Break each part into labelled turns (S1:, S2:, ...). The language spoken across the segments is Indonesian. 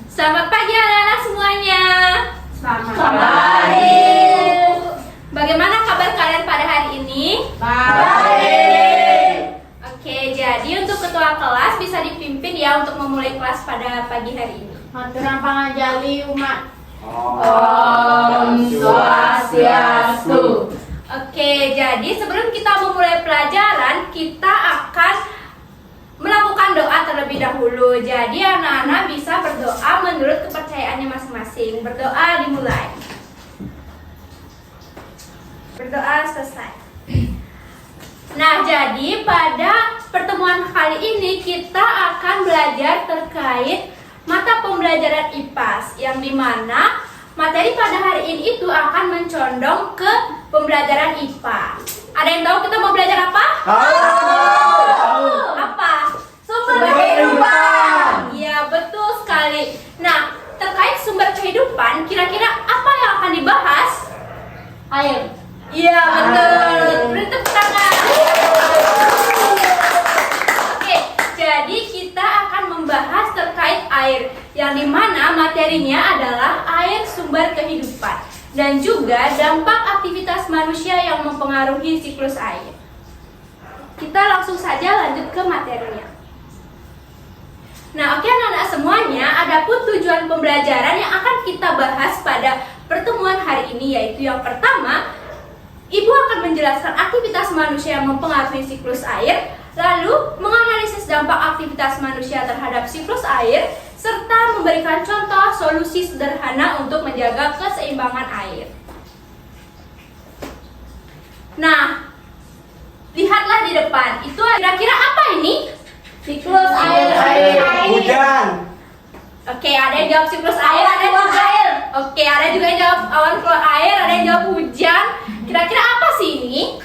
S1: Selamat pagi anak-anak semuanya.
S2: Selamat
S1: pagi. Bagaimana kabar kalian pada hari ini?
S2: Baik.
S1: Oke, jadi untuk ketua kelas bisa dipimpin ya untuk memulai kelas pada pagi hari ini.
S2: Maturang pangajali umat.
S3: Om Swastiastu.
S1: Oke, jadi sebelum kita memulai pelajaran, kita akan melakukan doa terlebih dahulu. Jadi anak-anak bisa berdoa menurut kepercayaannya masing-masing. Berdoa dimulai. Berdoa selesai. Nah, jadi pada pertemuan kali ini kita akan belajar terkait mata pembelajaran IPAS, yang dimana materi pada hari ini itu akan mencondong ke pembelajaran IPA. Ada yang tahu kita mau belajar apa? Apa? Sumber kehidupan. Iya, betul sekali. Nah, terkait sumber kehidupan, kira-kira apa yang akan dibahas?
S2: Air.
S1: Iya, betul. Beri tepuk tangan. Oke, jadi kita akan membahas terkait air, yang dimana materinya adalah air sumber kehidupan dan juga dampak aktivitas manusia yang mempengaruhi siklus air. Kita langsung saja lanjut ke materinya. Nah, oke anak-anak semuanya, adapun tujuan pembelajaran yang akan kita bahas pada pertemuan hari ini yaitu yang pertama, Ibu akan menjelaskan aktivitas manusia yang mempengaruhi siklus air, lalu menganalisis dampak aktivitas manusia terhadap siklus air, serta memberikan contoh solusi sederhana untuk menjaga keseimbangan air. Nah, lihatlah di depan, itu kira-kira apa ini?
S2: Siklus air.
S3: Hujan.
S1: Oke, ada yang jawab siklus air, ada yang jawab air. Oke, ada juga yang jawab awan keluar air, ada yang jawab hujan. Kira-kira apa sih ini?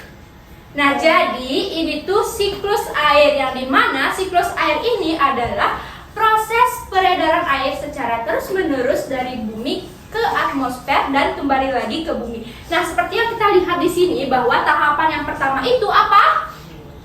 S1: Nah, jadi ini tuh siklus air, yang dimana siklus air ini adalah proses peredaran air secara terus-menerus dari bumi ke atmosfer dan kembali lagi ke bumi. Nah, seperti yang kita lihat di sini bahwa tahapan yang pertama itu apa?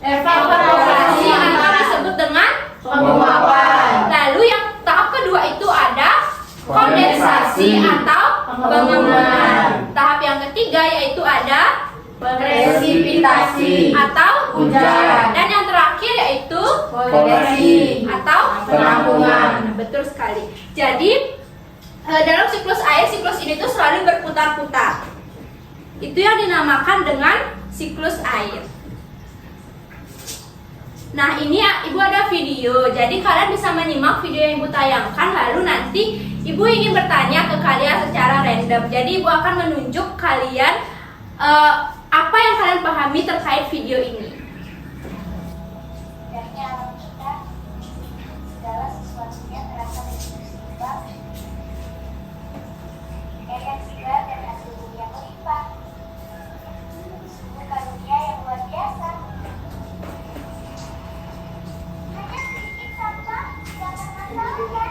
S2: Evaporasi
S1: atau disebut dengan
S2: penguapan.
S1: Lalu yang tahap kedua itu ada kondensasi atau pengembangan. Tahap yang ketiga yaitu ada
S2: Presipitasi
S1: atau
S2: hujan.
S1: Dan yang terakhir yaitu
S2: Kondensasi
S1: atau
S2: penampungan.
S1: Betul sekali. Jadi dalam siklus air, siklus ini tuh selalu berputar-putar. Itu yang dinamakan dengan siklus air. Nah, ini ya, Ibu ada video. Jadi kalian bisa menyimak video yang Ibu tayangkan. Lalu nanti Ibu ingin bertanya ke kalian secara random. Jadi Ibu akan menunjuk kalian apa yang kalian pahami terkait video ini.
S4: Dari alam kita, segala sesuatunya terasa begitu seimbang. Air yang segar dan hasil bumi yang melimpah. Sungguh karunia yang luar biasa. Hanya sedikit sampah jangan masalahkan,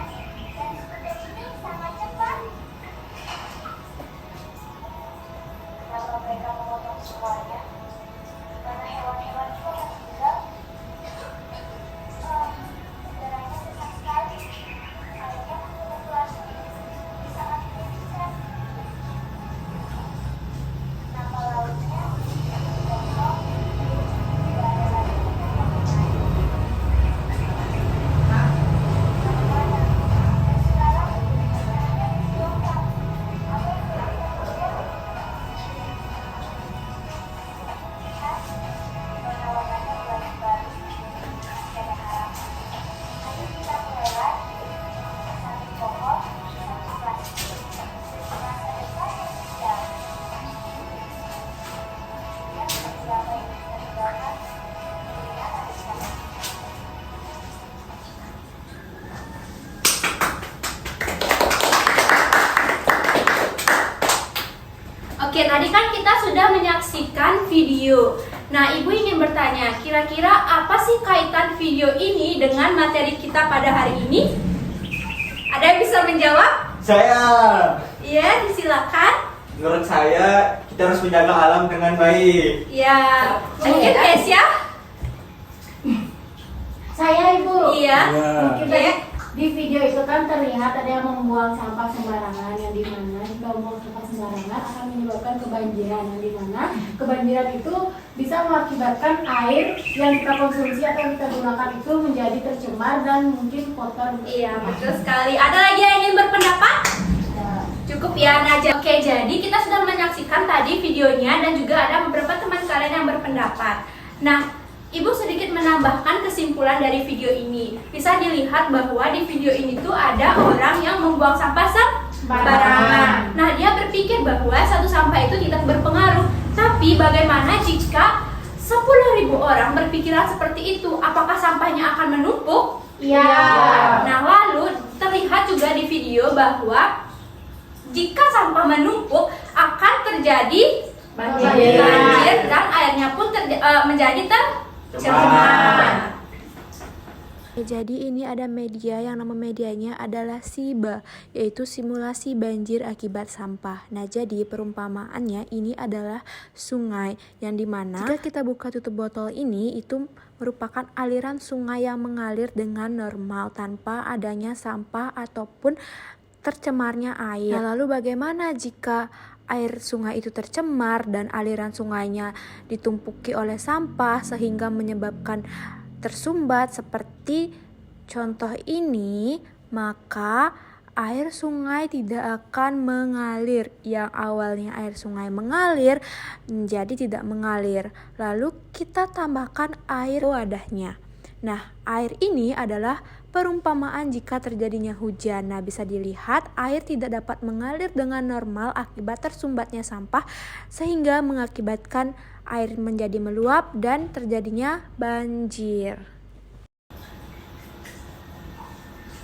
S4: dan sumber ini sangat cepat. Kalau mereka memotong semuanya, mana hewan-hewan juga akan tinggal. Udaranya sesak sekali. Airnya mengumpulasi sangat menyedihkan. Nama lautnya kosong, tidak ada lagi ikan yang bermain. Dan sekarang hanya berjongkak. Apa yang bisa kita kerjakan? Lihat, warna-warnanya baru-baru. Masih ada harapan. Ayo kita mulai. Satu pohon, satu plastik. Masa depan yang indah. Lihat seperti apa yang kita tinggalkan. Lihat ada siapa.
S1: Oke, tadi kan kita sudah menyaksikan video. Nah, Ibu ingin bertanya, kira-kira apa sih kaitan video ini dengan materi kita pada hari ini? Ada yang bisa menjawab?
S3: Saya.
S1: Iya, disilakan.
S3: Menurut saya kita harus menjaga alam dengan baik.
S1: Ya, mungkin Kesia?
S2: Saya Ibu.
S1: Iya.
S3: Iya.
S2: Mungkin tadi di video itu kan terlihat ada yang membuang sampah sembarangan, yang dimana jika membuang sampah sembarangan akan menyebabkan kebanjiran, yang dimana kebanjiran itu bisa mengakibatkan air yang kita konsumsi atau kita gunakan itu menjadi tercemar dan mungkin kotor.
S1: Iya, betul sekali. Ada lagi yang ingin berpendapat? Cukup ya, Najah. Oke, jadi kita sudah menyaksikan tadi videonya dan juga ada beberapa teman kalian yang berpendapat. Nah, Ibu sedikit menambahkan kesimpulan dari video ini. Bisa dilihat bahwa di video ini tuh ada orang yang membuang sampah sembarangan. Nah, dia berpikir bahwa satu sampah itu tidak berpengaruh. Tapi bagaimana jika 10.000 orang berpikiran seperti itu? Apakah sampahnya akan menumpuk?
S2: Iya.
S1: Nah, lalu terlihat juga di video bahwa jika sampah menumpuk akan terjadi
S2: Banjir.
S1: dan airnya pun menjadi tercemar.
S5: Jadi ini ada media yang nama medianya adalah SIBA, yaitu simulasi banjir akibat sampah. Nah, jadi perumpamaannya ini adalah sungai, yang dimana jika kita buka tutup botol ini itu merupakan aliran sungai yang mengalir dengan normal tanpa adanya sampah ataupun tercemarnya air. Nah, lalu bagaimana jika air sungai itu tercemar dan aliran sungainya ditumpuki oleh sampah sehingga menyebabkan tersumbat seperti contoh ini, maka air sungai tidak akan mengalir. Yang awalnya air sungai mengalir menjadi tidak mengalir. Lalu kita tambahkan air wadahnya. Nah, air ini adalah perumpamaan jika terjadinya hujan. Nah, bisa dilihat air tidak dapat mengalir dengan normal akibat tersumbatnya sampah sehingga mengakibatkan air menjadi meluap dan terjadinya banjir.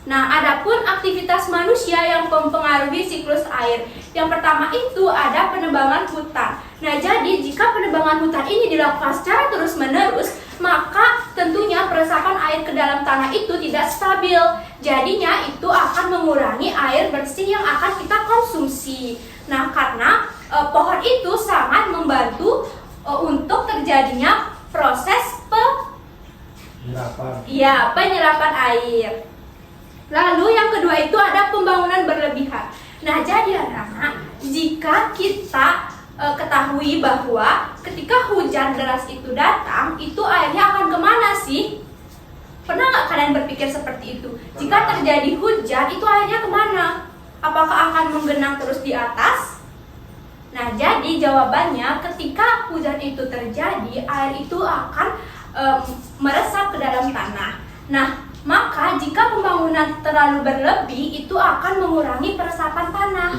S1: Nah, adapun aktivitas manusia yang mempengaruhi siklus air. Yang pertama itu ada penebangan hutan. Nah, jadi jika penebangan hutan ini dilakukan secara terus-menerus, maka tentunya peresapan air ke dalam tanah itu tidak stabil. Jadinya itu akan mengurangi air bersih yang akan kita konsumsi. Nah, karena pohon itu sangat membantu untuk terjadinya proses penyerapan air. Lalu yang kedua itu ada pembangunan berlebihan. Nah, jadi anak-anak, jika kita ketahui bahwa ketika hujan deras itu datang, itu airnya akan kemana sih? Pernah nggak kalian berpikir seperti itu? Jika terjadi hujan, itu airnya kemana? Apakah akan menggenang terus di atas? Nah, jadi jawabannya ketika hujan itu terjadi, air itu akan meresap ke dalam tanah. Nah, maka jika pembangunan terlalu berlebih, itu akan mengurangi peresapan tanah.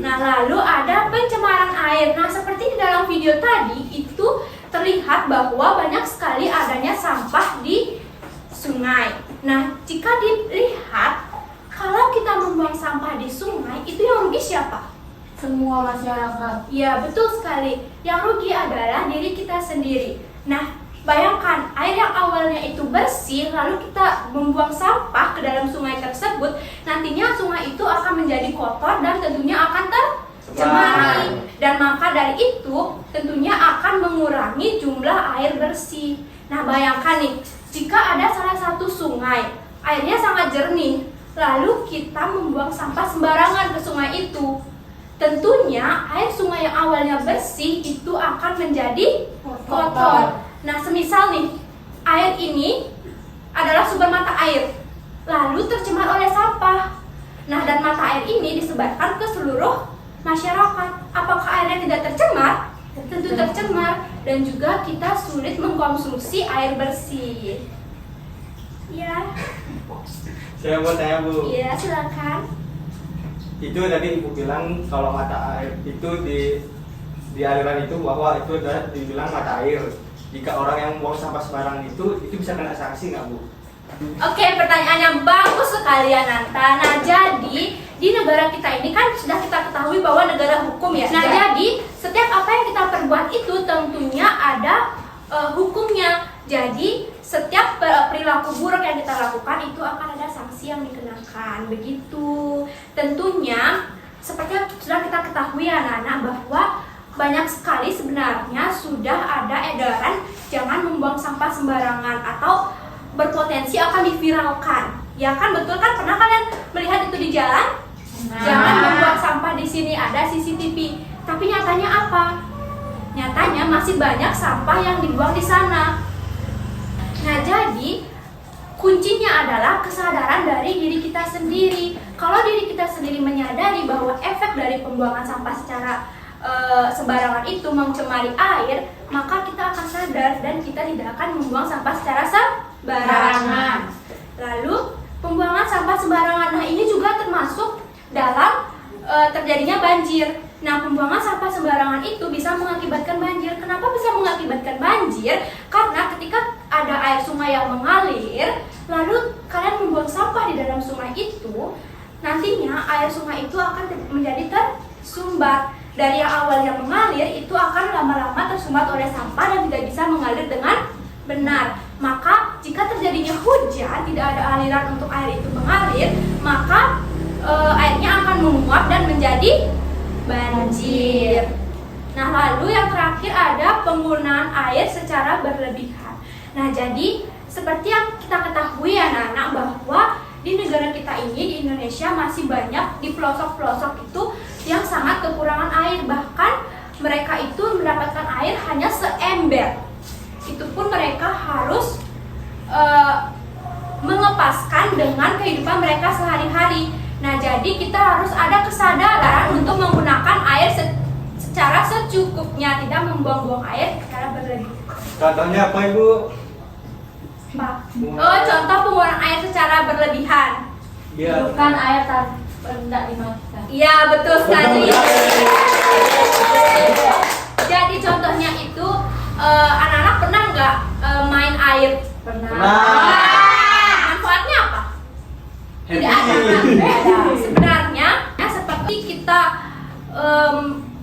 S1: Nah, lalu ada pencemaran air. Nah, seperti di dalam video tadi, itu terlihat bahwa banyak sekali adanya sampah di sungai. Nah, jika dilihat, kalau kita membuang sampah di sungai, itu yang rugi siapa?
S2: Semua masyarakat.
S1: Ya, betul sekali. Yang rugi adalah diri kita sendiri. Nah, bayangkan air yang awalnya itu bersih, lalu kita membuang sampah ke dalam sungai tersebut, nantinya sungai itu akan menjadi kotor dan tentunya akan tercemari. Dan maka dari itu tentunya akan mengurangi jumlah air bersih. Nah, bayangkan nih, jika ada salah satu sungai, airnya sangat jernih, lalu kita membuang sampah sembarangan ke sungai itu, tentunya air sungai yang awalnya bersih itu akan menjadi kotor. Nah, semisal nih, air ini adalah sumber mata air, lalu tercemar oleh sampah. Nah, dan mata air ini disebarkan ke seluruh masyarakat. Apakah airnya tidak tercemar? Tentu tercemar, dan juga kita sulit mengkonsumsi air bersih. Ya.
S3: Saya mau tanya, Bu.
S1: Iya, silakan.
S3: Itu tadi Ibu bilang kalau mata air itu di aliran itu bahwa itu adalah dibilang mata air. Jika orang yang buang sampah sembarangan itu bisa kena sanksi nggak, Bu?
S1: Oke, pertanyaannya bagus sekali ya, Nanta. Nah, jadi di negara kita ini kan sudah kita ketahui bahwa negara hukum ya. Nah, jadi setiap apa yang kita perbuat itu tentunya ada hukumnya. Jadi setiap perilaku buruk yang kita lakukan itu akan ada sanksi yang dikenakan. Begitu. Tentunya seperti yang sudah kita ketahui ya, anak-anak, bahwa banyak sekali sebenarnya sudah ada edaran jangan membuang sampah sembarangan atau berpotensi akan diviralkan. Ya kan, betul kan? Pernah kalian sini ada CCTV. Tapi nyatanya apa? Nyatanya masih banyak sampah yang dibuang di sana. Nah, jadi kuncinya adalah kesadaran dari diri kita sendiri. Kalau diri kita sendiri menyadari bahwa efek dari pembuangan sampah secara sembarangan itu mencemari air, maka kita akan sadar dan kita tidak akan membuang sampah secara sembarangan. Lalu pembuangan sampah sembarangan, nah ini juga termasuk dalam terjadinya banjir. Nah, pembuangan sampah sembarangan itu bisa mengakibatkan banjir. Kenapa bisa mengakibatkan banjir? Karena ketika ada air sungai yang mengalir, lalu kalian membuang sampah di dalam sungai itu, nantinya air sungai itu akan menjadi tersumbat. Dari yang awalnya mengalir itu akan lama-lama tersumbat oleh sampah dan tidak bisa mengalir dengan benar. Maka jika terjadinya hujan, tidak ada aliran untuk air itu mengalir, maka airnya akan menguap dan menjadi banjir. Nah, lalu yang terakhir ada penggunaan air secara berlebihan. Nah, jadi seperti yang kita ketahui ya anak-anak, bahwa di negara kita ini, di Indonesia, masih banyak di pelosok-pelosok itu yang sangat kekurangan air. Bahkan mereka itu mendapatkan air hanya seember. Itu pun mereka harus mengepaskan dengan kehidupan mereka sehari-hari. Nah, jadi kita harus ada kesadaran untuk menggunakan air secara secukupnya, tidak membuang-buang air secara berlebihan.
S3: Contohnya apa, Ibu?
S1: Contoh penggunaan air secara berlebihan.
S2: Bukan air rendah dimatikan.
S1: Iya, betul sekali. Jadi contohnya itu anak-anak pernah nggak main air?
S2: Pernah.
S1: Manfaatnya apa? Tidak ada. Sebenarnya seperti kita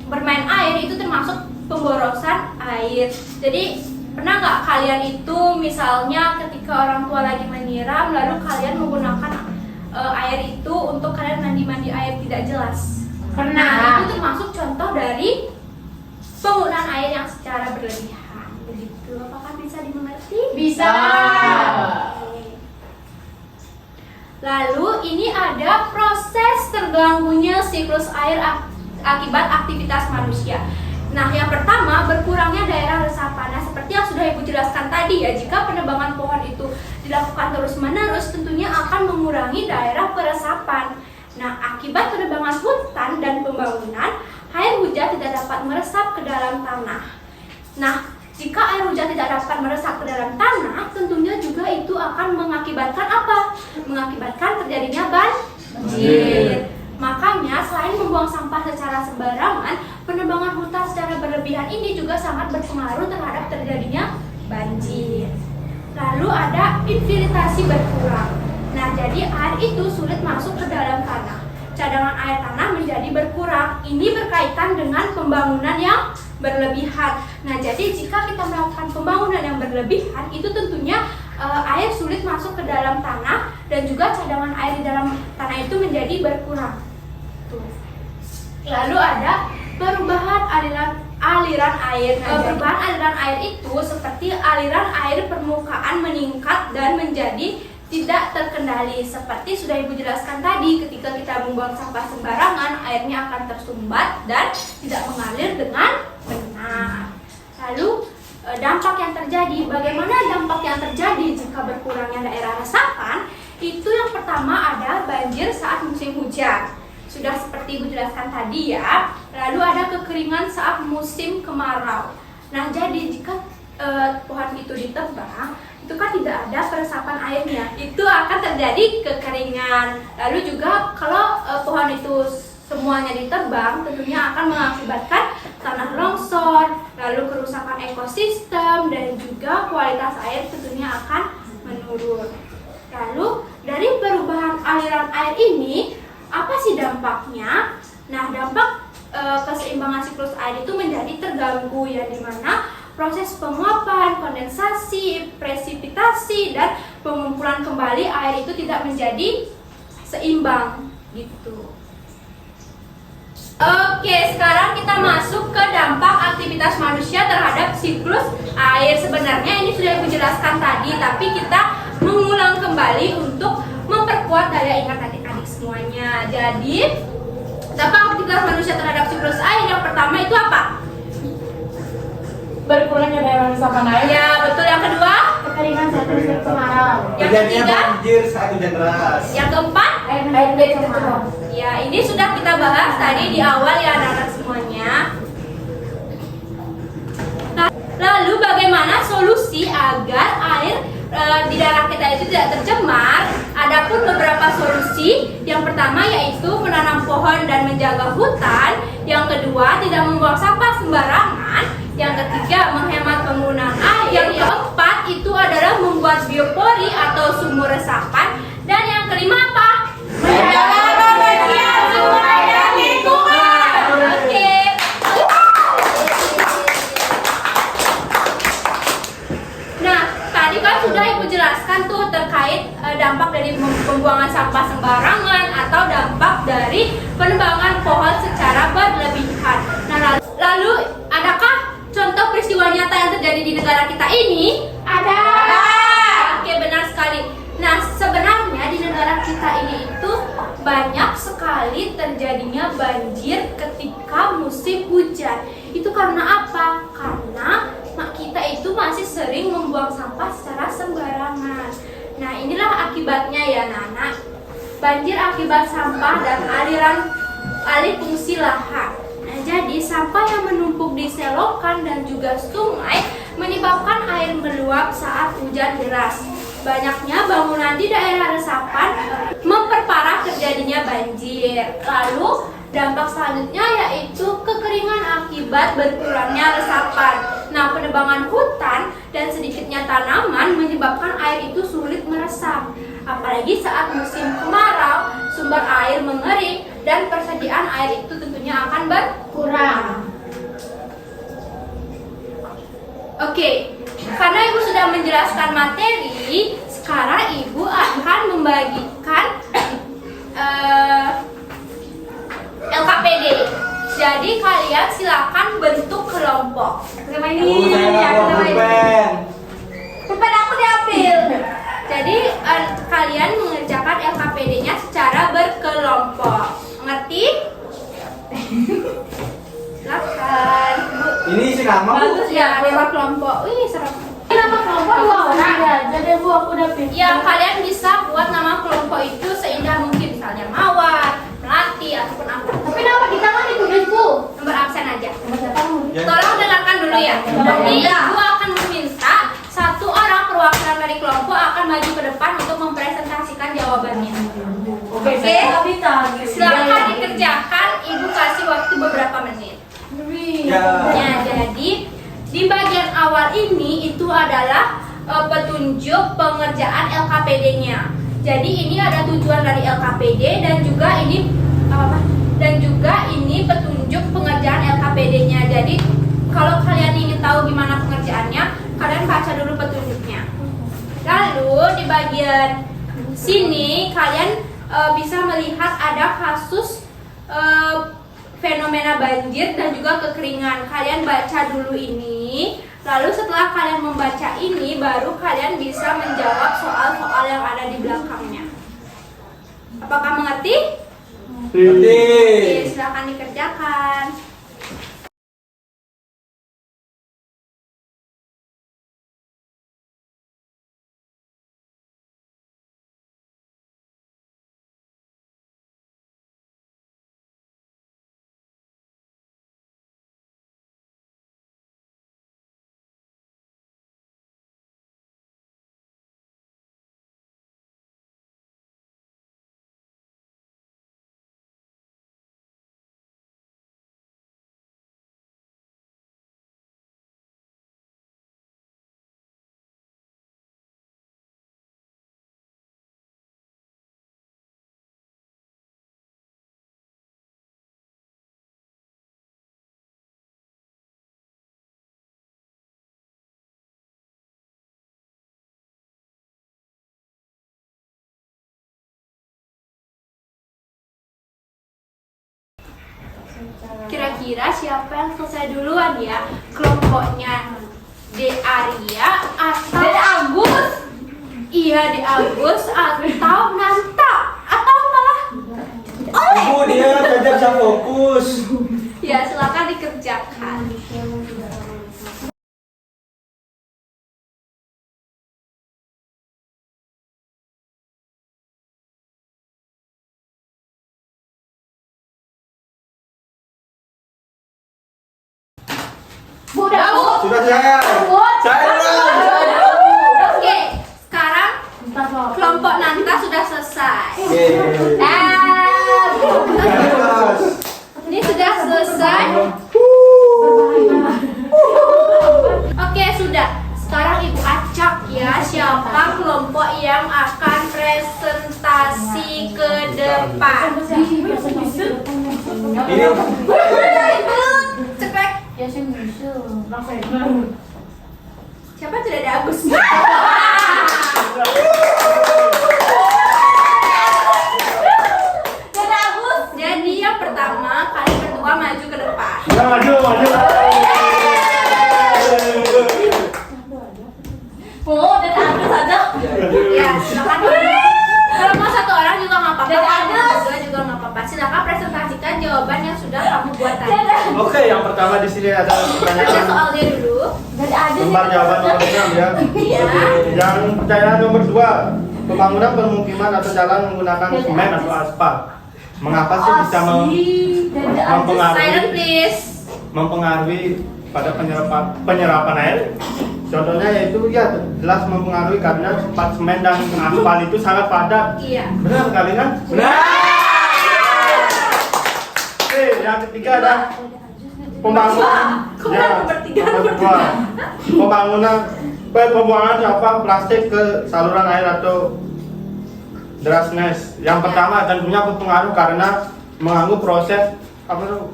S1: bermain air itu termasuk pemborosan air. Jadi pernah nggak kalian itu misalnya ketika orang tua lagi menyiram, lalu kalian menggunakan air itu untuk kalian mandi air tidak jelas? Pernah. Itu termasuk contoh dari penggunaan air yang secara berlebihan. Begitu. Apakah bisa dimengerti?
S2: Bisa.
S1: Lalu ini ada proses terganggunya siklus air akibat aktivitas manusia. Nah, yang pertama, berkurangnya daerah resapan. Nah, seperti yang sudah Ibu jelaskan tadi ya, jika penebangan pohon itu dilakukan terus-menerus, tentunya akan mengurangi daerah peresapan. Nah, akibat penebangan hutan dan pembangunan, air hujan tidak dapat meresap ke dalam tanah. Nah, jika air hujan tidak dapat meresap ke dalam tanah, tentunya juga itu akan mengakibatkan apa? Mengakibatkan terjadinya banjir. Makanya selain membuang sampah secara sembarangan, penebangan hutan secara berlebihan ini juga sangat berpengaruh terhadap terjadinya banjir. Lalu ada infiltrasi berkurang. Nah, jadi air itu sulit masuk ke dalam tanah. Cadangan air tanah menjadi berkurang. Ini berkaitan dengan pembangunan yang berlebihan. Nah, jadi jika kita melakukan pembangunan yang berlebihan, itu tentunya air sulit masuk ke dalam tanah dan juga cadangan air di dalam tanah itu menjadi berkurang. Lalu ada perubahan aliran air. Perubahan aliran air itu seperti aliran air permukaan meningkat dan menjadi tidak terkendali. Seperti sudah Ibu jelaskan tadi, ketika kita membuang sampah sembarangan, airnya akan tersumbat dan tidak mengalir dengan benar. Lalu dampak yang terjadi, bagaimana dampak yang terjadi jika berkurangnya daerah resapan? Itu yang pertama ada banjir saat musim hujan. Sudah seperti Ibu jelaskan tadi ya. Lalu ada kekeringan saat musim kemarau. Nah, jadi jika pohon itu ditebang, itu kan tidak ada peresapan airnya, itu akan terjadi kekeringan. Lalu juga kalau pohon itu semuanya ditebang, tentunya akan mengakibatkan tanah longsor, lalu kerusakan ekosistem, dan juga kualitas air tentunya akan menurun. Lalu dari perubahan aliran air ini, apa sih dampaknya? Nah, dampak keseimbangan siklus air itu menjadi terganggu, ya, dimana proses penguapan, kondensasi, presipitasi, dan pengumpulan kembali air itu tidak menjadi seimbang gitu. Oke, sekarang kita masuk ke dampak aktivitas manusia terhadap siklus air. Sebenarnya ini sudah Ibu jelaskan tadi, tapi kita mengulang kembali untuk memperkuat daya ingat adik-adik semuanya. Jadi, dampak aktivitas imunitas manusia terhadap siklus air yang pertama itu apa?
S2: Berkurangnya daya resapan air.
S1: Ya, betul. Yang kedua?
S2: Kekeringan saat musim kemarau.
S1: Yang
S3: Terjadinya
S1: ketiga?
S3: banjir saat hujan deras.
S1: Yang keempat?
S2: Air menjadi kemarau.
S1: Ya, ini sudah kita bahas tadi di awal ya anak-anak semuanya. Lalu bagaimana solusi agar air di daerah kita itu tidak tercemar? Adapun beberapa solusi. Yang pertama yaitu menanam pohon dan menjaga hutan. Yang kedua, tidak membuang sampah sembarangan. Yang ketiga, menghemat penggunaan air. Yang keempat itu adalah membuat biopori atau sumur resapan. Dan yang kelima apa? Menjaga kebersihan sungai dan lingkungan. Oke. Nah, tadi kan sudah Ibu jelaskan tuh terkait dampak dari pembuangan sampah sembarangan atau dampak dari penebangan pohon secara berlebihan. Nah, lalu adakah contoh peristiwa nyata yang terjadi di negara kita ini? Ada. Oke, benar sekali. Nah, sebenarnya di negara kita ini itu banyak sekali terjadinya banjir ketika musim hujan. Itu karena apa? Karena kita itu masih sering membuang sampah secara sembarangan. Nah, inilah akibatnya ya, Nana. Banjir akibat sampah dan alih fungsi lahan. Nah, jadi sampah yang menumpuk di selokan dan juga sungai menyebabkan air meluap saat hujan deras. Banyaknya bangunan di daerah resapan memperparah terjadinya banjir. Lalu dampak selanjutnya yaitu kekeringan akibat berkurangnya resapan. Nah, penebangan hutan dan sedikitnya tanaman menyebabkan air itu sulit meresap. Apalagi saat musim kemarau, sumber air mengering dan persediaan air itu tentunya akan berkurang. Oke, karena Ibu sudah menjelaskan materi, sekarang Ibu akan membagikan LKPD. Jadi kalian silakan bentuk kelompok. Terima ini. Pulpen aku diambil. Jadi kalian mengerjakan LKPD-nya secara berkelompok. Ngerti? Silakan.
S3: Ini isi nama, Bu.
S1: Bagus ya, nama kelompok. Wih, serem.
S2: Ini nama kelompok 2 orang ya. Jadi Bu, aku udah pilih.
S1: Ya, kalian bisa buat nama kelompok itu seindah mungkin, misalnya Mawar, Melati, ataupun apa.
S2: Tapi nama kita kan ditulis Bu.
S1: Nomor absen aja.
S2: Nomor siapa Bu?
S3: Ya.
S1: Tolong dengarkan dulu ya. Nanti
S2: Ya.
S1: Ibu akan meminta satu orang perwakilan dari kelompok akan maju ke depan untuk mempresentasikan jawabannya.
S2: Oke.
S1: Silakan dikerjakan. Ibu kasih waktu beberapa menit.
S3: Ya.
S1: Ya, jadi di bagian awal ini itu adalah petunjuk pengerjaan LKPD-nya. Jadi ini ada tujuan dari LKPD dan juga ini petunjuk pengerjaan LKPD-nya. Jadi kalau kalian ingin tahu gimana pengerjaannya, kalian baca dulu petunjuknya. Lalu di bagian sini kalian bisa melihat ada kasus fenomena banjir dan juga kekeringan. Kalian baca dulu ini. Lalu setelah kalian membaca ini, baru kalian bisa menjawab soal-soal yang ada di belakangnya. Apakah mengerti?
S3: Ngerti.
S1: Oke, silakan dikerjakan. Kira-kira siapa yang selesai duluan ya? Kelompoknya De Arya atau De Agus? Iya, De Agus atau Nanta atau malah
S3: Ibu, dia belajar bisa fokus. bagus.
S1: Ya, silakan dikerjakan.
S2: Udah, Bu.
S3: Sudah saya. Saya duluan.
S1: Oke, sekarang
S2: Bentar, Bu.
S1: kelompok Nanta sudah selesai.
S3: Yeay. Bagus.
S1: Ini sudah selesai.
S2: Berbahaya.
S1: Oke, sudah. Sekarang Ibu acak ya siapa kelompok yang akan presentasi ke depan.
S3: Ini
S1: Ibu, cepat.
S2: Ya sih bisa.
S1: Siapa tidak ada Agus? Tidak Agus. Jadi yang pertama kalian berdua maju ke depan.
S3: maju.
S2: Oh, dan Agus ada.
S1: Ya, silakan. Kalau mau satu orang juga nggak apa-apa.
S2: Dan
S1: Kalau mau
S2: Agus.
S1: dua juga nggak apa-apa. Silakan presentasikan jawaban yang sudah kamu buat tadi.
S3: Oke, yang pertama di sini ada
S1: Baca
S3: pertanyaan
S1: soalnya dulu.
S2: Dan ada.
S3: lembar jawaban nomor 6 ya.
S1: Iya.
S3: Yang pertanyaan nomor 2, pembangunan permukiman atau jalan menggunakan semen atau aspal. Mengapa sih bisa
S1: Silent please.
S3: mempengaruhi pada penyerapan air? Contohnya yaitu ya jelas mempengaruhi karena sifat semen dan aspal itu sangat padat.
S1: Iya.
S3: Benar sekali kan? Benar. Oke, yang ketiga ada pembangunan.
S1: Kok nomor 3,
S3: nomor 2. Pembuangan sampah plastik ke saluran air atau drainase. Yang pertama tentunya berpengaruh karena mengganggu proses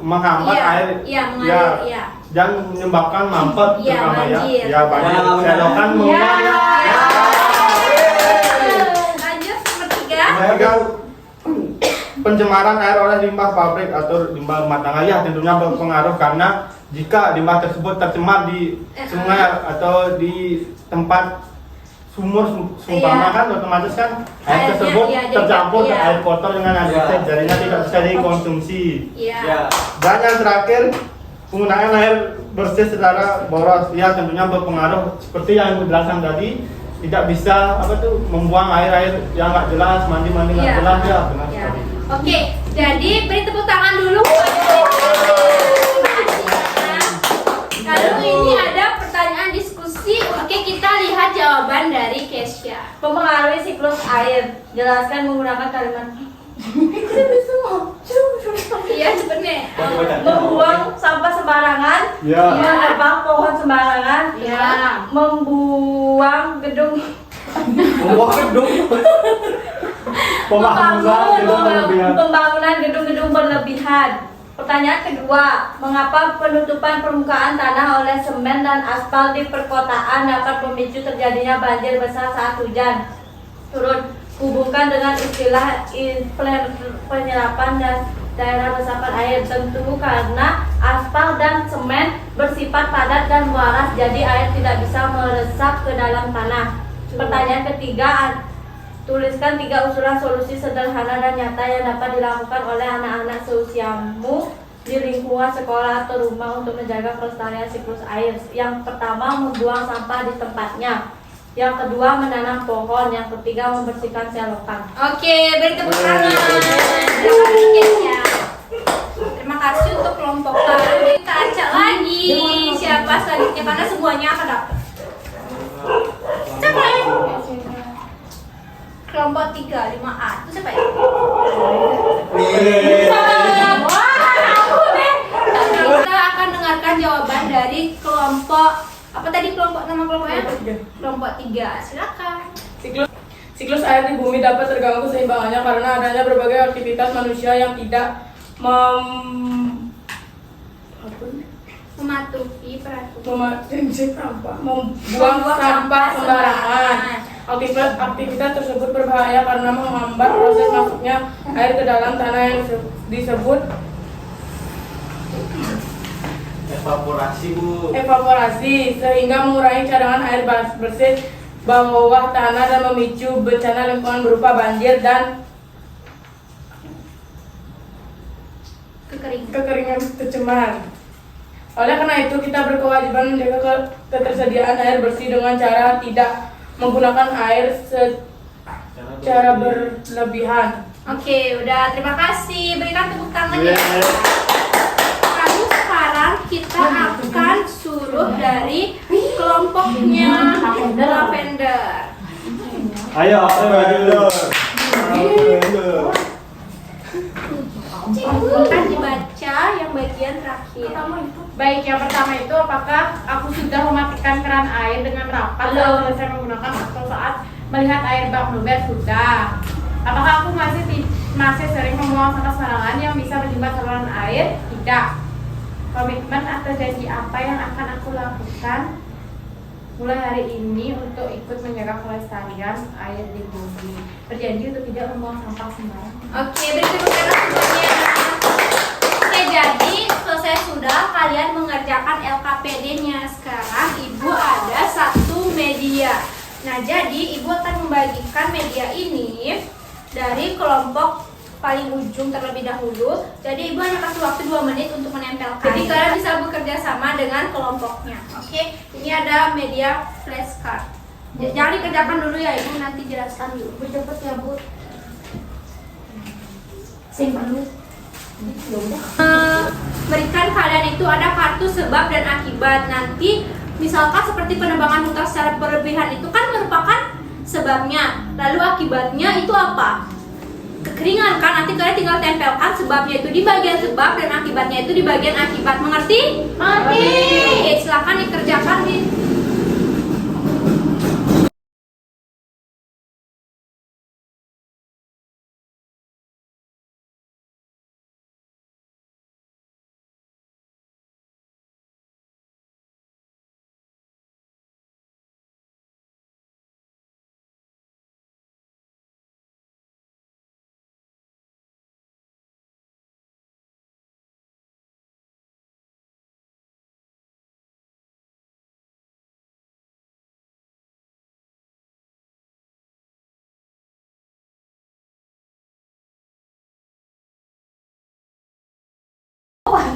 S3: menghambat
S1: Iya,
S3: air.
S1: iya, mengalir, iya.
S3: Dan menyebabkan mampet
S1: Iya,
S3: terutama
S1: banjir.
S3: ya banjir.
S6: Ya,
S3: Selokan menguap.
S1: Ya. Lanjut nomor 3.
S3: Ketiga, pencemaran air oleh limbah pabrik atau limbah rumah tangga ya tentunya berpengaruh karena jika limbah tersebut tercemar di sungai atau di tempat sumur seumpama
S1: Iya.
S3: kan otomatis kan air
S1: Airnya,
S3: tersebut
S1: iya, jadi,
S3: tercampur ke
S1: iya.
S3: air kotor dengan air
S6: Iya.
S3: bersih jadinya tidak bisa dikonsumsi.
S1: Iya.
S6: Ya.
S3: Dan yang terakhir penggunaan air bersih secara boros ya tentunya berpengaruh seperti yang dijelaskan tadi tidak bisa membuang air yang nggak jelas mandi nggak
S1: Iya.
S3: jelas ya benar
S1: Ya.
S3: sekali.
S1: Oke, jadi beri tepuk tangan dulu. Lalu ini ada pertanyaan diskusi. Oke, kita lihat jawaban dari Kesha.
S2: Mempengaruhi siklus air. Jelaskan menggunakan kalimat.
S1: Iya, cepetnya.
S2: Membuang sampah sembarangan.
S3: Ya.
S2: Menebang pohon sembarangan.
S1: Ya.
S2: Membuang gedung.
S3: Membuang gedung.
S2: Pembangunan gedung-gedung berlebihan. Pertanyaan kedua, mengapa penutupan permukaan tanah oleh semen dan aspal di perkotaan dapat memicu terjadinya banjir besar saat hujan turun? Hubungkan dengan istilah penyerapan dan daerah resapan air. Tentu karena aspal dan semen bersifat padat dan waras, jadi air tidak bisa meresap ke dalam tanah. Pertanyaan ketiga, tuliskan 3 usulan solusi sederhana dan nyata yang dapat dilakukan oleh anak-anak seusiamu di lingkungan sekolah atau rumah untuk menjaga kelestarian siklus air. Yang pertama, membuang sampah di tempatnya. Yang kedua, menanam pohon. Yang ketiga, membersihkan selokan.
S1: Oke, beri tepuk tangan. Silakan dulu, Kesha. Terima kasih untuk kelompok kalian. Kita acak lagi siapa selanjutnya karena semuanya akan dapat. Siapa ya? Kelompok 3, 5A. Itu siapa ya? Kita akan dengarkan jawaban dari kelompok apa tadi nama kelompoknya? Kelompok 3. Silakan.
S7: Siklus air di bumi dapat terganggu keseimbangannya karena adanya berbagai aktivitas manusia yang tidak
S1: Mematuhi peraturan.
S7: membuang sampah sembarangan. Aktivitas tersebut berbahaya karena menghambat proses masuknya air ke dalam tanah yang disebut evaporasi, sehingga mengurangi cadangan air bersih bawah tanah dan memicu bencana lingkungan berupa banjir dan kekeringan tercemar. Oleh karena itu kita berkewajiban menjaga ketersediaan air bersih dengan cara tidak menggunakan air secara berlebihan.
S1: Oke, udah, terima kasih. Berikan tepuk tangan ya. Lalu sekarang kita akan suruh dari kelompoknya lavender.
S3: Ayo, lavender.
S1: Akan dibaca yang bagian terakhir.
S2: Baik, yang pertama itu apakah aku sudah mematikan keran air dengan rapat saat selesai menggunakan atau saat melihat air bak luber? Sudah. Apakah aku masih sering membuang sampah sembarangan yang bisa menyumbat saluran air? Tidak. Komitmen atau janji apa yang akan aku lakukan mulai hari ini untuk ikut menjaga kelestarian air di bumi? Berjanji untuk tidak membuang sampah sembarangan.
S1: Oke, beri tepuk tangan semuanya. Oke, jadi selesai sudah kalian mengerjakan LKPD-nya. Sekarang Ibu ada satu media. Nah, jadi Ibu akan membagikan media ini dari kelompok paling ujung terlebih dahulu. Jadi Ibu hanya kasih waktu 2 menit untuk menempelkan. Jadi kalian bisa bekerja sama dengan kelompoknya. Oke, ini ada media flashcard. Jangan dikerjakan dulu ya Ibu, nanti jelaskan dulu.
S2: Bu, cepet ya Bu. Simpan dulu.
S1: Berikan kalian itu ada kartu sebab dan akibat. Nanti misalkan seperti penebangan hutan secara berlebihan itu kan merupakan sebabnya. Lalu akibatnya itu apa? Kekeringan kan, nanti kalian tinggal tempelkan sebabnya itu di bagian sebab dan akibatnya itu di bagian akibat. Mengerti?
S2: Mengerti.
S1: Oke, silakan dikerjakan di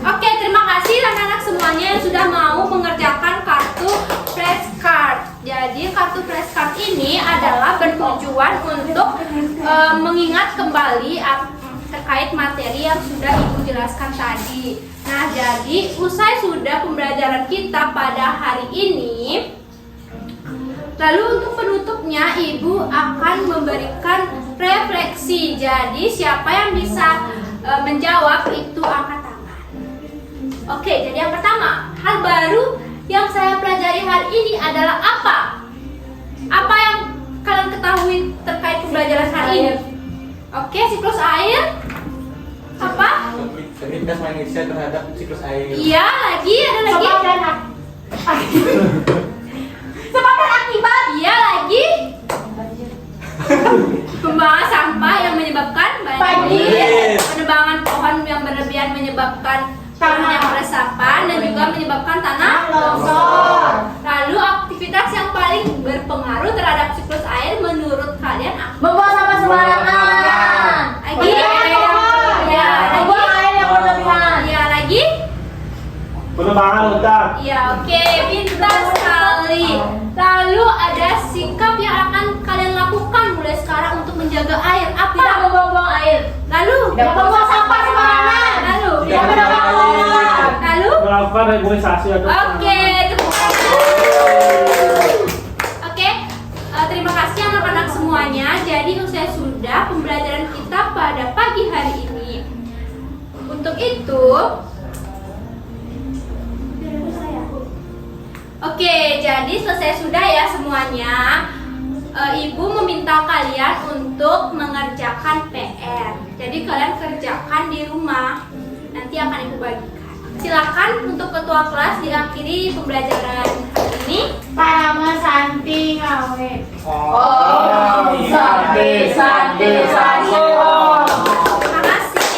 S1: Oke, terima kasih anak-anak semuanya yang sudah mau mengerjakan kartu flashcard. Jadi kartu flashcard ini adalah bertujuan untuk mengingat kembali terkait materi yang sudah Ibu jelaskan tadi. Nah, jadi usai sudah pembelajaran kita pada hari ini, lalu untuk penutupnya Ibu akan memberikan refleksi. Jadi siapa yang bisa menjawab itu angkat tangan. Oke, jadi yang pertama, hal baru yang saya pelajari hari ini adalah apa? Apa yang kalian ketahui terkait pembelajaran hari ini? Oke, siklus air. Apa?
S3: Aktivitas manusia terhadap siklus air.
S1: Iya, lagi ada lagi.
S2: Sebab dan akibat.
S1: Iya, lagi. Pembuangan sampah yang menyebabkan banjir. Penebangan pohon yang berlebihan menyebabkan tanah yang meresapan dan juga menyebabkan tanah longsor. Lalu aktivitas yang paling berpengaruh terhadap siklus air menurut kalian apa?
S2: Membuang sampah sembarangan.
S1: Lagi? Ya,
S2: Membuang air yang berlebihan.
S1: Iya, lagi?
S3: Penebangan hutan.
S1: Iya, oke, pintar sekali. Lalu ada sikap yang akan kalian lakukan mulai sekarang untuk menjaga air. Apa?
S2: Tidak membuang air.
S1: Lalu?
S2: Tidak membuang sampah sembarangan.
S1: Lalu?
S2: Tidak menebang pohon.
S1: Lalu?
S3: Melakukan reboisasi atau
S1: Oke, tepuk tangan. Oke, terima kasih anak-anak semuanya. Jadi usai sudah pembelajaran kita pada pagi hari ini. Untuk itu, oke, jadi selesai sudah ya semuanya. Ibu meminta kalian untuk mengerjakan PR. Jadi kalian kerjakan di rumah. Nanti akan Ibu bagikan. Silakan untuk ketua kelas diakhiri pembelajaran hari ini.
S2: Parama Santi Ngawe.
S3: Santi, Santi, Santi.
S1: Terima kasih.